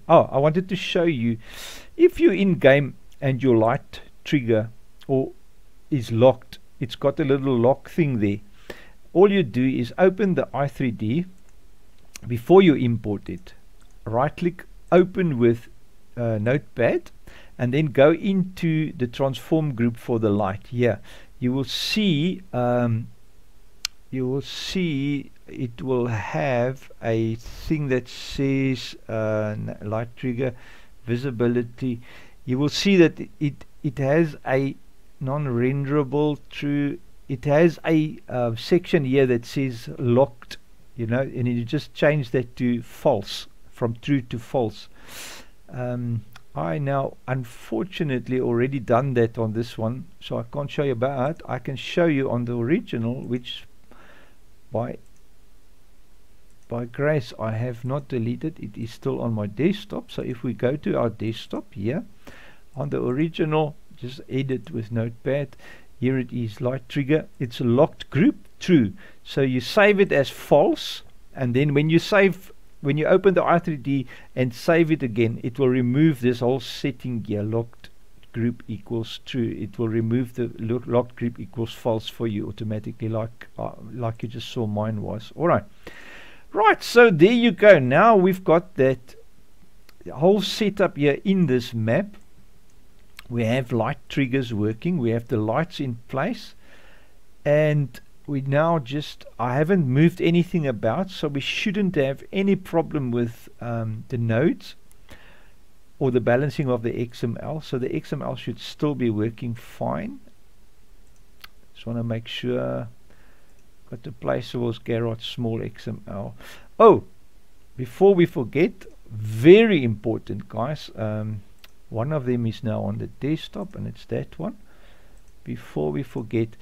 Oh, I wanted to show you, if you're in game and your light trigger is locked, it's got a little lock thing there. All you do is open the i3D, before you import it, right click, open with Notepad, and then go into the transform group for the light. Here you will see it will have a thing that says light trigger visibility. You will see that it has a non-renderable true. It has a section here that says locked, you know, and you just change that to false, from true to false. I now unfortunately already done that on this one, so I can't show you about it. I can show you on the original, which by grace I have not deleted. It is still on my desktop. So if we go to our desktop here on the original, just edit with Notepad. Here it is, light trigger. It's a locked group, true. So you save it as false, and then when you open the i3D and save it again, it will remove this whole setting here, locked group equals true. It will remove the locked group equals false for you automatically, like you just saw mine was. Alright. Right, so there you go. Now we've got that whole setup here in this map. We have light triggers working, we have the lights in place, and we now just, I haven't moved anything about, so we shouldn't have any problem with the nodes or the balancing of the XML. So the XML should still be working fine. Just want to make sure. Got the placeables, garage, small XML. Oh, before we forget, very important, guys. One of them is now on the desktop, and it's that one. Before we forget,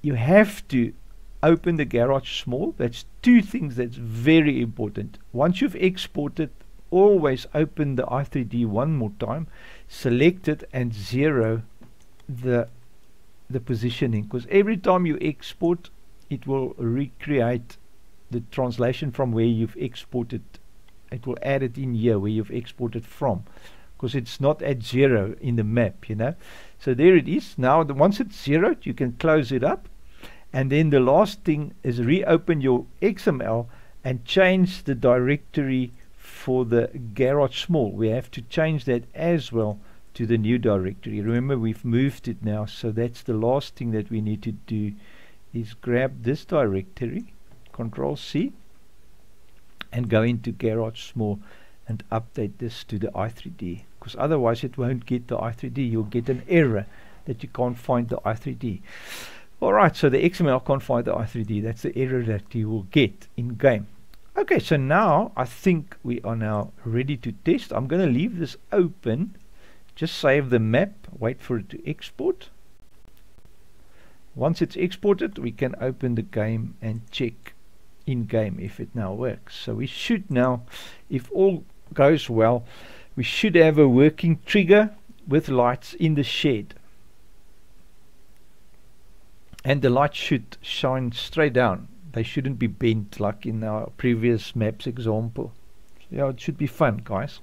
you have to open the garage small. That's two things that's very important. Once you've exported, always open the i3D one more time, select it, and zero the positioning, because every time you export, it will recreate the translation from where you've exported. It will add it in here where you've exported from, because it's not at 0 in the map, you know. So there it is. Now once it's zeroed, you can close it up, and then the last thing is reopen your XML and change the directory for the garage small. We have to change that as well to the new directory. Remember, we've moved it now, so that's the last thing that we need to do, is grab this directory, Control C, and go into garage small and update this to the i3D, because otherwise it won't get the i3D. You'll get an error that you can't find the i3D. Alright, so the XML can't find the i3D. That's the error that you will get in game. Okay, so now I think we are now ready to test. I'm going to leave this open, just save the map, wait for it to export. Once it's exported, we can open the game and check in game if it now works. So we should now, if all goes well, we should have a working trigger with lights in the shed, and the lights should shine straight down. They shouldn't be bent like in our previous maps example. Yeah, it should be fun, guys.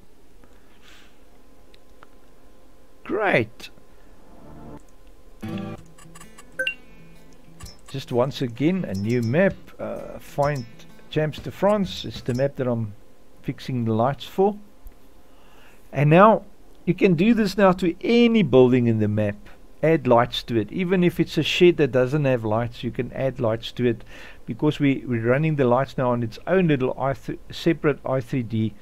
Great. Just once again, a new map. Find Champs de France. It's the map that I'm fixing the lights for. And now you can do this now to any building in the map. Add lights to it. Even if it's a shed that doesn't have lights, you can add lights to it, because we're running the lights now on its own little separate i3D.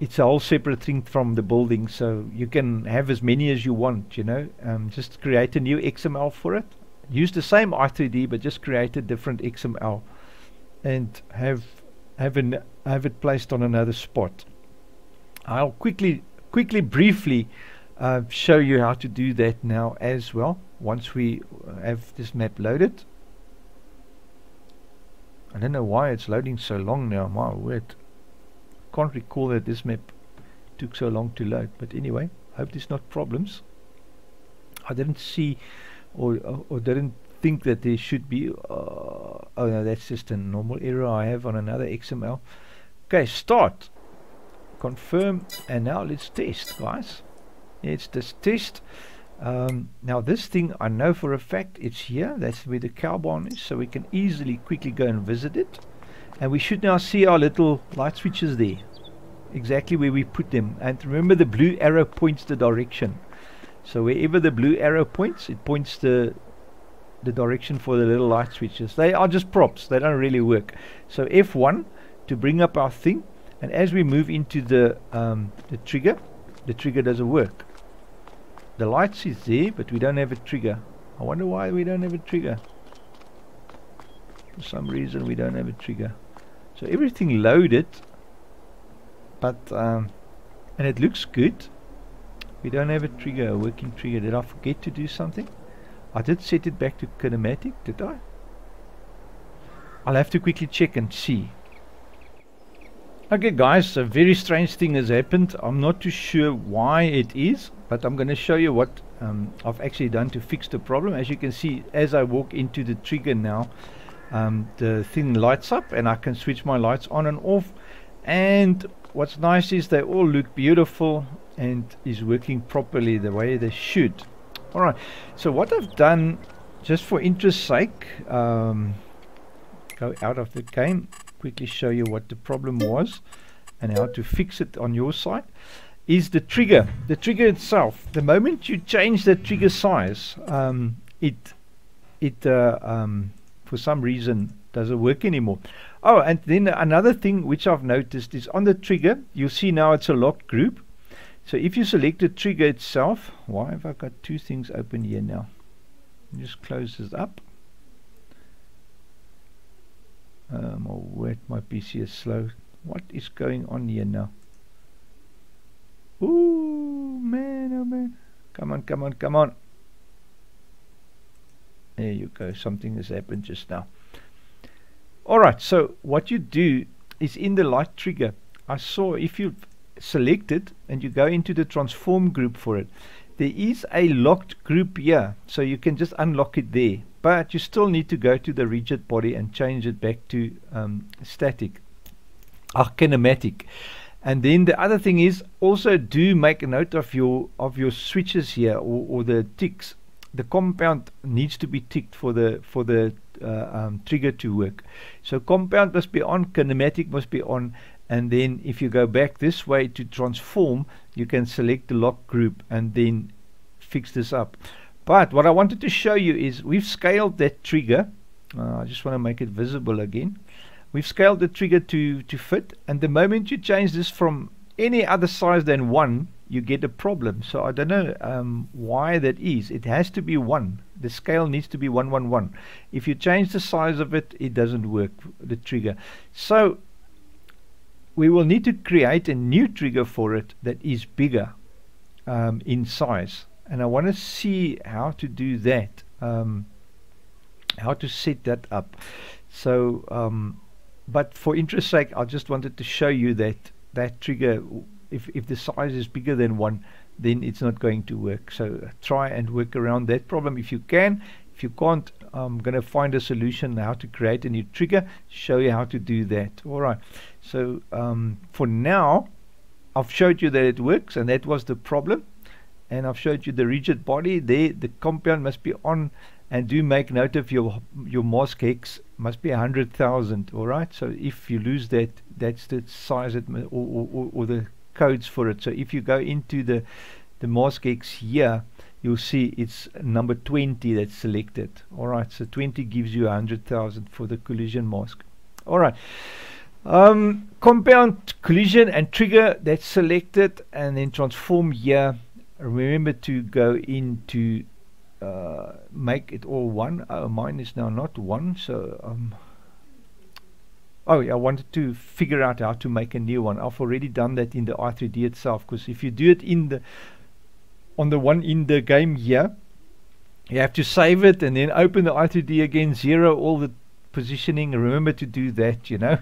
It's a whole separate thing from the building, so you can have as many as you want, you know. Just create a new XML for it. Use the same i3D, but just create a different XML and have it placed on another spot. I'll quickly briefly show you how to do that now as well, once we have this map loaded. I don't know why it's loading so long now, my word. Can't recall that this map took so long to load, but anyway, hope there's not problems. I didn't see or didn't think that there should be oh no, that's just a normal error I have on another XML. Okay, start, confirm, and now let's test, guys. It's this test. Now this thing, I know for a fact it's here. That's where the cow barn is, so we can easily quickly go and visit it. and we should now see our little light switches there, exactly where we put them. And remember, the blue arrow points the direction. So wherever the blue arrow points, it points the direction for the little light switches. They are just props, they don't really work. So F1 to bring up our thing, and as we move into the trigger doesn't work. The lights is there, but we don't have a trigger. I wonder why we don't have a trigger. For some reason we don't have a trigger. So everything loaded, but and it looks good. We don't have a trigger, a working trigger. Did I forget to do something? I did set it back to kinematic, did I? I'll have to quickly check and see. Okay guys, a very strange thing has happened. I'm not too sure why it is, but I'm going to show you what I've actually done to fix the problem. As you can see, as I walk into the trigger now, the thing lights up and I can switch my lights on and off. And what's nice is they all look beautiful and is working properly the way they should. Alright, so what I've done, just for interest's sake, go out of the game, quickly show you what the problem was and how to fix it on your side, is the trigger. The trigger itself, the moment you change the trigger size, it for some reason doesn't work anymore. Oh, and then another thing which I've noticed is on the trigger, you'll see now it's a locked group. So if you select the trigger itself, why have I got two things open here now? Just close this up. Oh, wait, my PC is slow. What is going on here now? Ooh, man, oh man. Come on, come on, come on. There you go. Something has happened just now. Alright, so what you do is in the light trigger, I saw if you select it and you go into the transform group for it, there is a locked group here, so you can just unlock it there, but you still need to go to the rigid body and change it back to static, kinematic. And then the other thing is, also do make a note of your switches here, or the ticks. The compound needs to be ticked for the trigger to work. So compound must be on, kinematic must be on, and then if you go back this way to transform, you can select the lock group and then fix this up. But what I wanted to show you is we've scaled that trigger. I just want to make it visible again. We've scaled the trigger to fit, and the moment you change this from any other size than 1, you get a problem. So I don't know why that is. It has to be 1. The scale needs to be 111. If you change the size of it, it doesn't work, the trigger. So we will need to create a new trigger for it that is bigger in size. And I want to see how to do that, how to set that up. So but for interest's sake, I just wanted to show you that trigger, if the size is bigger than 1, then it's not going to work. So try and work around that problem if you can. If you can't, I'm going to find a solution how to create a new trigger, show you how to do that. Alright, so for now, I've showed you that it works, and that was the problem. And I've showed you the rigid body there. The compound must be on, and do make note of your mask hex must be 100,000. Alright, so if you lose that, that's the size it or the codes for it. So if you go into the mask hex here, you'll see it's number 20 that's selected. Alright, so 20 gives you 100,000 for the collision mask. Alright, compound, collision and trigger, that's selected, and then transform here. Remember to go into make it all 1. Mine is now not 1, so oh yeah, I wanted to figure out how to make a new one. I've already done that in the i3D itself, because if you do it in on the one in the game here, you have to save it and then open the i3D again, 0 all the positioning. Remember to do that, you know.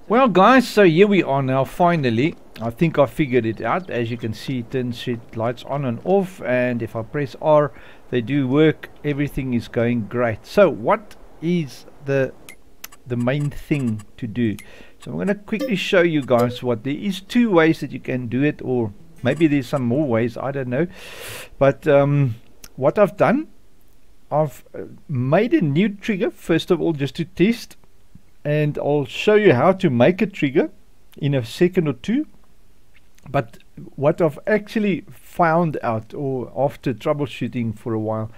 Well guys, so here we are now. Finally, I think I figured it out. As you can see, turn set lights on and off, and if I press R, they do work. Everything is going great. So what is the main thing to do? So I'm going to quickly show you guys what there is. 2 ways that you can do it, or maybe there's some more ways, I don't know. But what I've done, I've made a new trigger first of all, just to test and I'll show you how to make a trigger in a second or two. But what I've actually found out, or after troubleshooting for a while,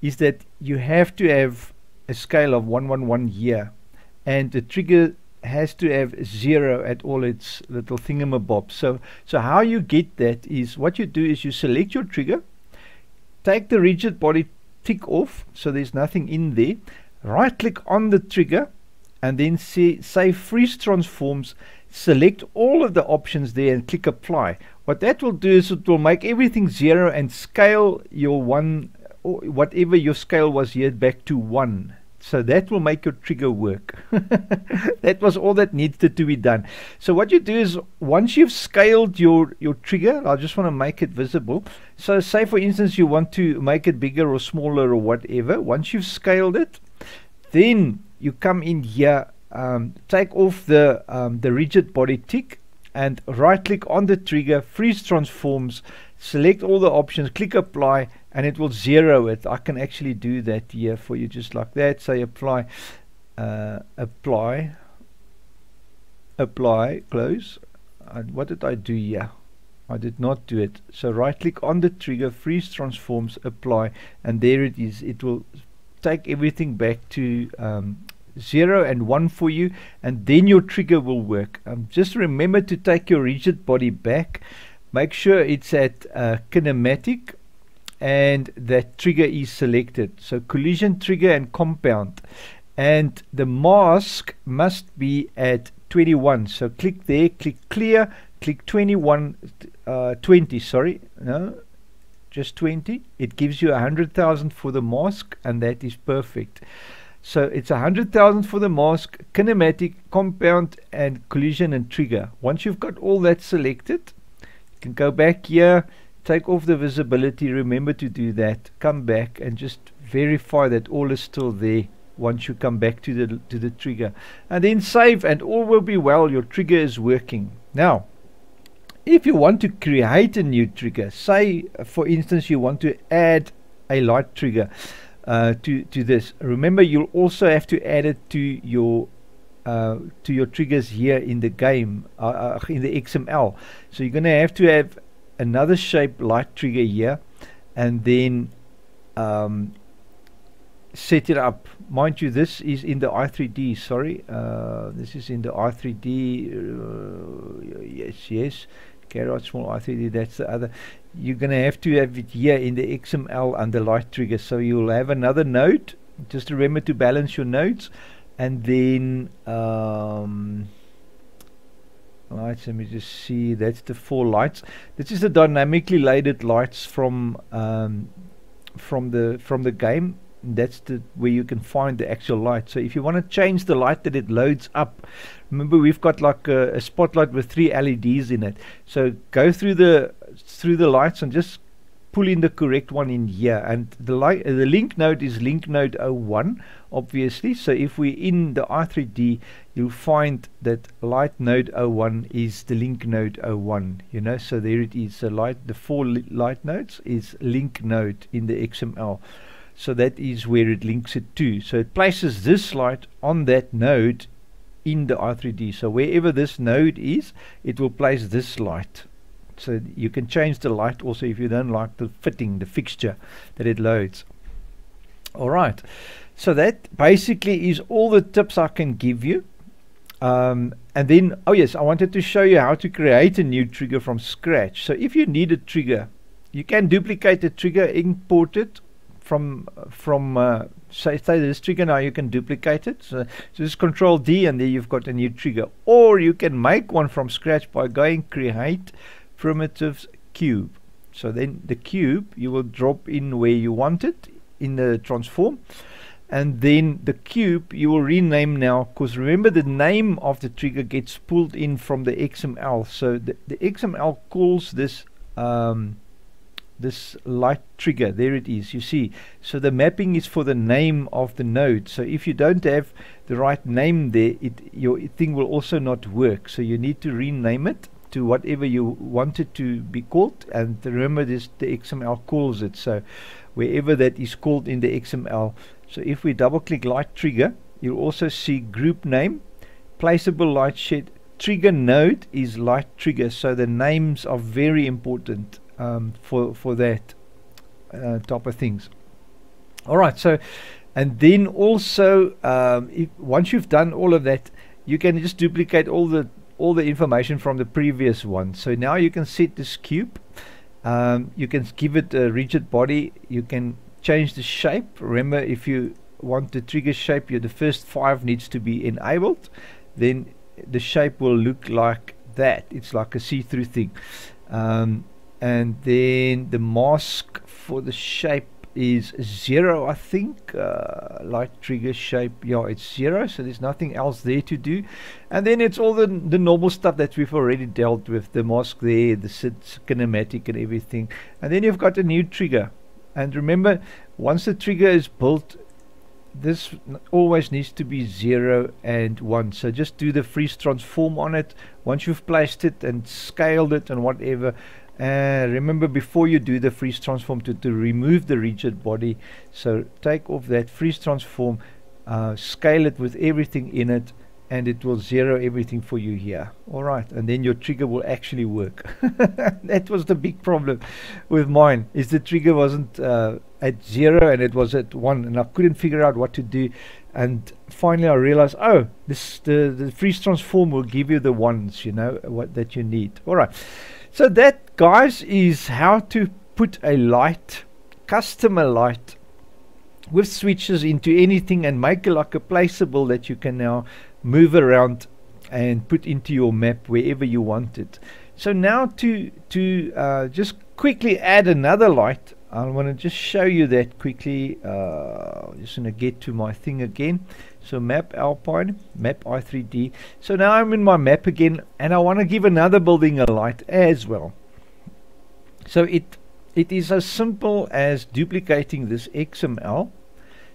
is that you have to have a scale of 111 here, and the trigger has to have 0 at all its little thingamabobs. So how you get that is, what you do is you select your trigger, take the rigid body tick off so there's nothing in there, right click on the trigger, and then say freeze transforms, select all of the options there and click apply. What that will do is it will make everything 0 and scale your one, or whatever your scale was here, back to 1. So that will make your trigger work. That was all that needed to be done. So what you do is, once you've scaled your trigger, I just want to make it visible. So say for instance you want to make it bigger or smaller or whatever. Once you've scaled it, then you come in here, take off the rigid body tick, and right click on the trigger, freeze transforms, select all the options, click apply, and it will 0 it. I can actually do that here for you, just like that. Say apply, apply, close. What did I do here? I did not do it. So right click on the trigger, freeze transforms, apply, and there it is. It will take everything back to 0 and 1 for you, and then your trigger will work. Just remember to take your rigid body back, make sure it's at kinematic, and that trigger is selected. So collision, trigger, and compound, and the mask must be at 21. So click there, click clear, click 20, sorry, no, just 20. It gives you 100,000 for the mask, and that is perfect. So it's 100,000 for the mask, kinematic, compound, and collision and trigger. Once you've got all that selected, you can go back here, take off the visibility. Remember to do that. Come back and just verify that all is still there. Once you come back to the trigger, and then save, and all will be well. Your trigger is working. Now, if you want to create a new trigger, say for instance you want to add a light trigger to this, remember you'll also have to add it to your triggers here in the game, in the XML. So you're going to have another shape light trigger here, and then set it up. Mind you, this is in the i3D, sorry, this is in the i3D, yes, caret small i3D, that's the other. You're going to have it here in the XML under light trigger. So you'll have another node. Just remember to balance your nodes, and then lights, let me just see, that's the 4 lights. This is the dynamically loaded lights from the game. That's where you can find the actual light. So if you want to change the light that it loads up, remember we've got like a spotlight with 3 LEDs in it. So go through the lights and just pull in the correct one in here, and the link node is link node 01, obviously. So if we're in the i3D, you'll find that light node 01 is the link node 01, you know. So there it is. So the 4 light nodes is link node in the XML. So that is where it links it to. So it places this light on that node in the i3D. So wherever this node is, it will place this light. So you can change the light also if you don't like the fitting, the fixture that it loads. Alright, so that basically is all the tips I can give you. And then, oh yes, I wanted to show you how to create a new trigger from scratch. So if you need a trigger, you can duplicate the trigger, import it from say this trigger. Now you can duplicate it. So just Control D, and there you've got a new trigger. Or you can make one from scratch by going create primitives cube. So then the cube you will drop in where you want it in the transform, and then the cube you will rename now, because remember the name of the trigger gets pulled in from the XML. So the XML calls this this light trigger. There it is, you see. So the mapping is for the name of the node. So if you don't have the right name there, your thing will also not work. So you need to rename it to whatever you want it to be called, and remember this, the XML calls it. So wherever that is called in the XML. So if we double click light trigger, you'll also see group name, placeable light shed. Trigger node is light trigger, so the names are very important for that type of things. Alright, so and then also once you've done all of that, you can just duplicate all the information from the previous one. So now you can set this cube, you can give it a rigid body, you can change the shape. Remember, if you want the trigger shape, the first 5 needs to be enabled, then the shape will look like that. It's like a see-through thing. And then the mask for the shape is 0, I think. Light trigger shape, yeah, it's 0, so there's nothing else there to do. And then it's all the normal stuff that we've already dealt with, the mask there, the kinematic and everything. And then you've got a new trigger. And remember, once the trigger is built, this always needs to be 0 and 1. So just do the freeze transform on it once you've placed it and scaled it and whatever. Remember, before you do the freeze transform, to remove the rigid body. So take off that freeze transform, scale it with everything in it, and it will 0 everything for you here. Alright, and then your trigger will actually work. That was the big problem with mine, is the trigger wasn't at 0 and it was at 1, and I couldn't figure out what to do. And finally I realized, oh, the freeze transform will give you the ones, what that you need. Alright, so that, guys, is how to put a light, customer light with switches into anything and make it like a placeable that you can now move around and put into your map wherever you want it. So now to just quickly add another light, I want to just show you that quickly. I'm just going to get to my thing again. So map Alpine, map i3D. So now I'm in my map again, and I want to give another building a light as well. So it is as simple as duplicating this XML.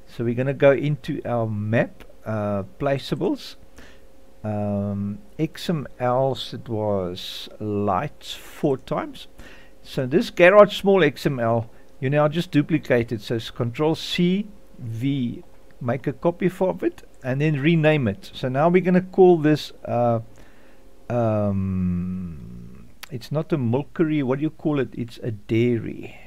So we're going to go into our map, placeables, XMLs, it was lights 4 times. So this garage small XML, you now just duplicate it. So it's Control C V, make a copy of it, and then rename it. So now we're going to call this it's not a milkery, what do you call it? It's a dairy.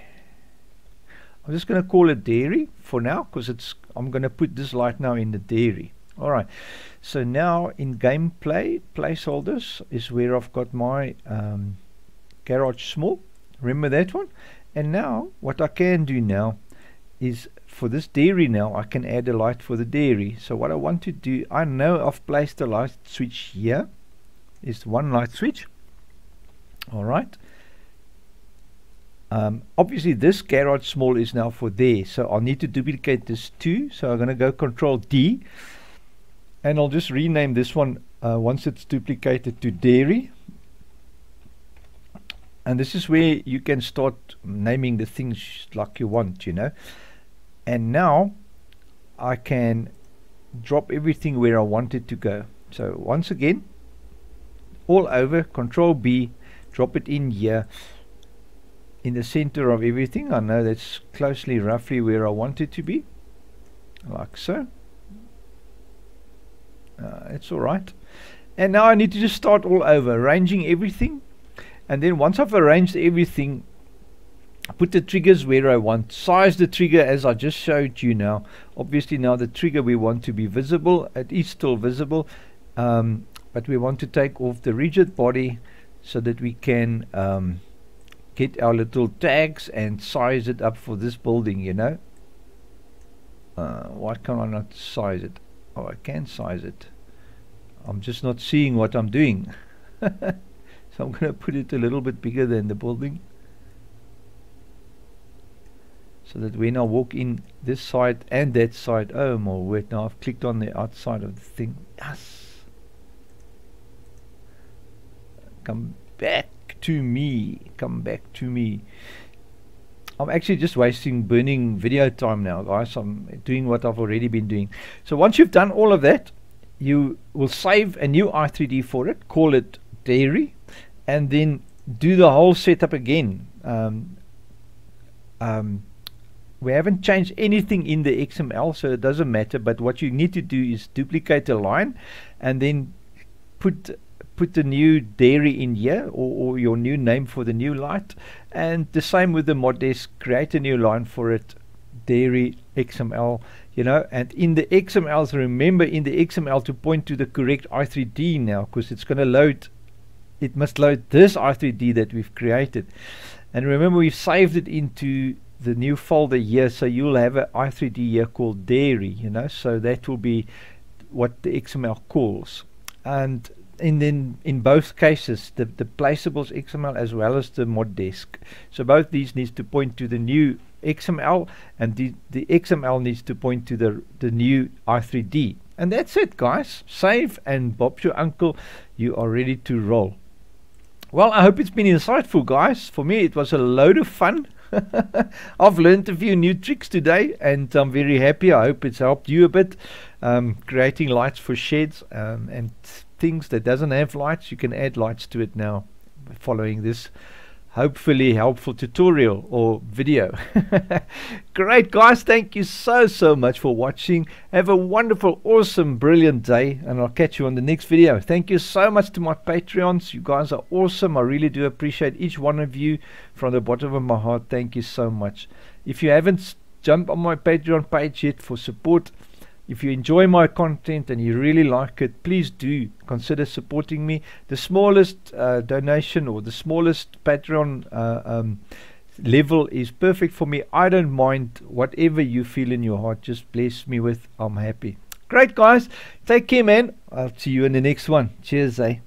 I'm just going to call it dairy for now, because I'm going to put this light now in the dairy. Alright, so now in gameplay, placeholders is where I've got my garage small. Remember that one? And now what I can do now is, for this dairy now, I can add a light for the dairy. So what I want to do, I know I've placed a light switch here. Is one light switch. Alright. Obviously this garage small is now for there, so I'll need to duplicate this too. So I'm going to go Control D, and I'll just rename this one once it's duplicated to dairy. And this is where you can start naming the things like you want, And now I can drop everything where I want it to go. So once again, all over, Control B, drop it in here, in the center of everything. I know that's closely, roughly where I want it to be, like so. It's alright. And now I need to just start all over, arranging everything. And then once I've arranged everything, put the triggers where I want, size the trigger as I just showed you now. Obviously now the trigger we want to be visible. It is still visible, but we want to take off the rigid body so that we can get our little tags and size it up for this building, Why can I not size it? Oh, I can size it. I'm just not seeing what I'm doing. So I'm going to put it a little bit bigger than the building, so that when I walk in this side and that side, oh my word, now I've clicked on the outside of the thing. Yes. Come back to me. Come back to me. I'm actually just burning video time now, guys. I'm doing what I've already been doing. So once you've done all of that, you will save a new i3D for it, call it dairy, and then do the whole setup again. We haven't changed anything in the XML, so it doesn't matter, but what you need to do is duplicate a line and then put the new dairy in here, or your new name for the new light. And the same with the mod desk, create a new line for it, dairy XML, you know. And in the XMLs, remember in the XML to point to the correct i3D now, because it's going to load, it must load this i3D that we've created. And remember, we've saved it into the new folder here, so you'll have an i3D here called dairy, you know, so that will be what the XML calls. And then in both cases, the placeables XML as well as the mod desk, so both these needs to point to the new XML, and the XML needs to point to the new i3D. And that's it, guys. Save, and Bob's your uncle, you are ready to roll. Well, I hope it's been insightful, guys. For me, it was a load of fun. I've learned a few new tricks today, and I'm very happy. I hope it's helped you a bit. Creating lights for sheds and things that doesn't have lights, you can add lights to it now following this hopefully helpful tutorial or video. Great, guys. Thank you so much for watching. Have a wonderful, awesome, brilliant day, and I'll catch you on the next video. Thank you so much to my Patreons. You guys are awesome. I really do appreciate each one of you from the bottom of my heart. Thank you so much. If you haven't jumped on my Patreon page yet for support, if you enjoy my content and you really like it, please do consider supporting me. The smallest donation, or the smallest Patreon level is perfect for me. I don't mind whatever you feel in your heart. Just bless me with. I'm happy. Great, guys. Take care, man. I'll see you in the next one. Cheers, eh?